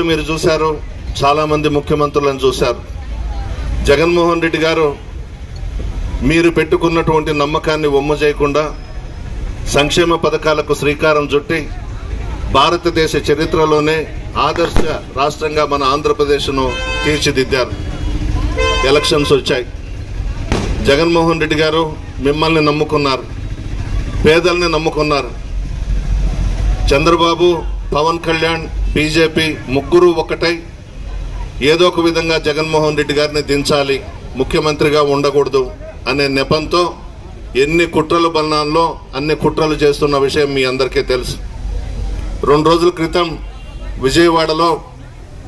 మీరు చూశారు, చాలా మంది ముఖ్యమంత్రులను చూశారు. జగన్మోహన్ రెడ్డి గారు మీరు పెట్టుకున్నటువంటి నమ్మకాన్ని వమ్ము చేయకుండా సంక్షేమ పథకాలకు శ్రీకారం చుట్టి భారతదేశ చరిత్రలోనే ఆదర్శ రాష్ట్రంగా మన ఆంధ్రప్రదేశ్ను తీర్చిదిద్దారు. ఎలక్షన్స్ వచ్చాయి. జగన్మోహన్ రెడ్డి గారు మిమ్మల్ని నమ్ముకున్నారు, పేదల్ని నమ్ముకున్నారు. చంద్రబాబు, పవన్ కళ్యాణ్, బీజేపీ ముగ్గురు ఒకటై ఏదో ఒక విధంగా జగన్మోహన్ రెడ్డి గారిని దించాలి, ముఖ్యమంత్రిగా ఉండకూడదు అనే నెపంతో ఎన్ని కుట్రల బలనాల్లో అన్ని కుట్రలు చేస్తున్న విషయం మీ అందరికీ తెలుసు. 2 రోజుల క్రితం విజయవాడలో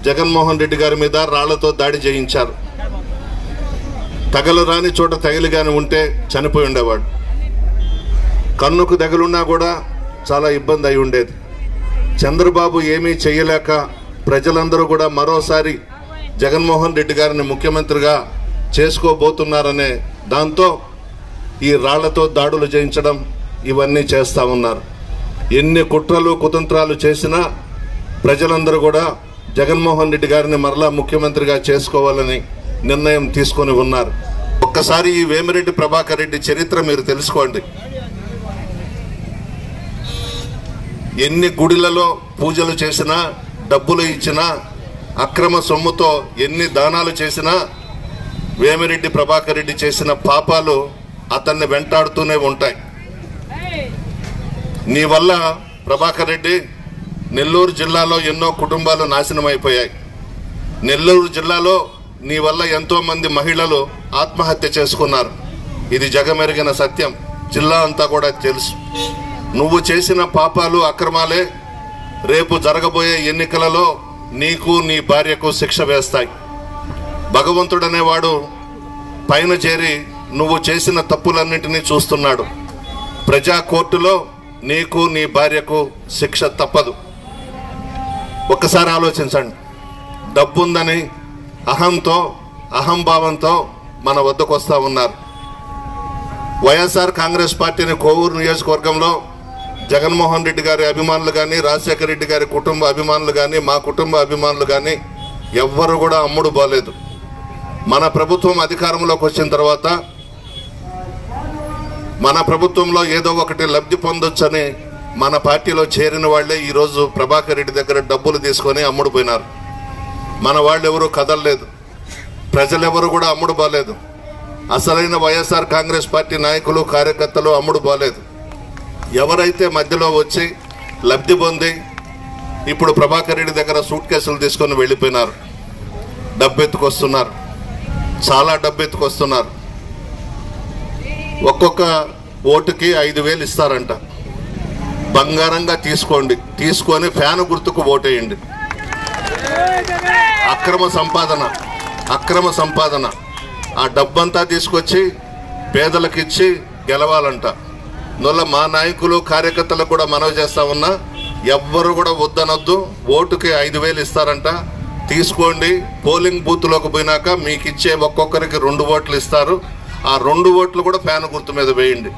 జగన్మోహన్ రెడ్డి గారి మీద రాళ్లతో దాడి చేయించారు. తగలరాని చోట తగిలిగాని ఉంటే చనిపోయి ఉండేవాడు. కన్నుకు తగులున్నా కూడా చాలా ఇబ్బంది అయి ఉండేది. చంద్రబాబు ఏమీ చేయలేక ప్రజలందరూ కూడా మరోసారి జగన్మోహన్ రెడ్డి గారిని ముఖ్యమంత్రిగా చేసుకోబోతున్నారనే దాంతో ఈ రాళ్లతో దాడులు చేయించడం ఇవన్నీ చేస్తా ఉన్నారు. ఎన్ని కుట్రలు కుతంత్రాలు చేసినా ప్రజలందరూ కూడా జగన్మోహన్ రెడ్డి గారిని మరలా ముఖ్యమంత్రిగా చేసుకోవాలని నిర్ణయం తీసుకొని ఉన్నారు. ఒక్కసారి ఈ వేమిరెడ్డి ప్రభాకర్ రెడ్డి చరిత్ర మీరు తెలుసుకోండి. ఎన్ని గుడిలలో పూజలు చేసినా, డబ్బులు ఇచ్చినా, అక్రమ సొమ్ముతో ఎన్ని దానాలు చేసినా వేమిరెడ్డి ప్రభాకర్ రెడ్డి చేసిన పాపాలు అతన్ని వెంటాడుతూనే ఉంటాయి. నీ వల్ల ప్రభాకర్ రెడ్డి నెల్లూరు జిల్లాలో ఎన్నో కుటుంబాలు నాశనం అయిపోయాయి. నెల్లూరు జిల్లాలో నీ వల్ల ఎంతో మంది మహిళలు ఆత్మహత్య చేసుకున్నారు. ఇది జగమెరిగిన సత్యం, జిల్లా అంతా కూడా తెలుసు. నువ్వు చేసిన పాపాలు అక్రమాలే రేపు జరగబోయే ఎన్నికలలో నీకు నీ భార్యకు శిక్ష వేస్తాయి. భగవంతుడనేవాడు పైన చేరి నువ్వు చేసిన తప్పులన్నింటినీ చూస్తున్నాడు. ప్రజా కోర్టులో నీకు నీ భార్యకు శిక్ష తప్పదు. ఒక్కసారి ఆలోచించండి. డబ్బుందని అహంతో, అహంభావంతో మన వద్దకు వస్తూ ఉన్నారు. వైఎస్ఆర్ కాంగ్రెస్ పార్టీని కోవూరు నియోజకవర్గంలో జగన్మోహన్ రెడ్డి గారి అభిమానులు కానీ, రాజశేఖర రెడ్డి గారి కుటుంబ అభిమానులు కానీ, మా కుటుంబ అభిమానులు కానీ ఎవ్వరు కూడా అమ్ముడు పోలేదు. మన ప్రభుత్వం అధికారంలోకి వచ్చిన తర్వాత మన ప్రభుత్వంలో ఏదో ఒకటి లబ్ధి పొందొచ్చని మన పార్టీలో చేరిన వాళ్లే ఈరోజు ప్రభాకర్ రెడ్డి దగ్గర డబ్బులు తీసుకొని అమ్ముడు పోయినారు. మన వాళ్ళు ఎవరు కదలలేదు, ప్రజలెవరు కూడా అమ్ముడు పోలేదు. అసలైన వైఎస్ఆర్ కాంగ్రెస్ పార్టీ నాయకులు, కార్యకర్తలు అమ్ముడు పోలేదు. ఎవరైతే మధ్యలో వచ్చి లబ్ధి పొంది ఇప్పుడు ప్రభాకర్ రెడ్డి దగ్గర సూట్ కేసులు తీసుకొని వెళ్ళిపోయినారు, డబ్బు ఎత్తుకొస్తున్నారు, చాలా డబ్బు ఎత్తుకొస్తున్నారు. ఒక్కొక్క ఓటుకి 5,000 ఇస్తారంట. బంగారంగా తీసుకోండి, తీసుకొని ఫ్యాను గుర్తుకు ఓటేయండి. అక్రమ సంపాదన ఆ డబ్బంతా తీసుకొచ్చి పేదలకిచ్చి గెలవాలంట. అందువల్ల మా నాయకులు, కార్యకర్తలకు కూడా మనవి చేస్తా ఉన్నా, ఎవ్వరు కూడా వద్దనొద్దు. ఓటుకి 5,000 ఇస్తారంట, తీసుకోండి. పోలింగ్ బూత్లోకి పోయినాక మీకు ఇచ్చే ఒక్కొక్కరికి 2 ఓట్లు ఇస్తారు. ఆ 2 ఓట్లు కూడా ఫ్యాన్ గుర్తు మీద వేయండి.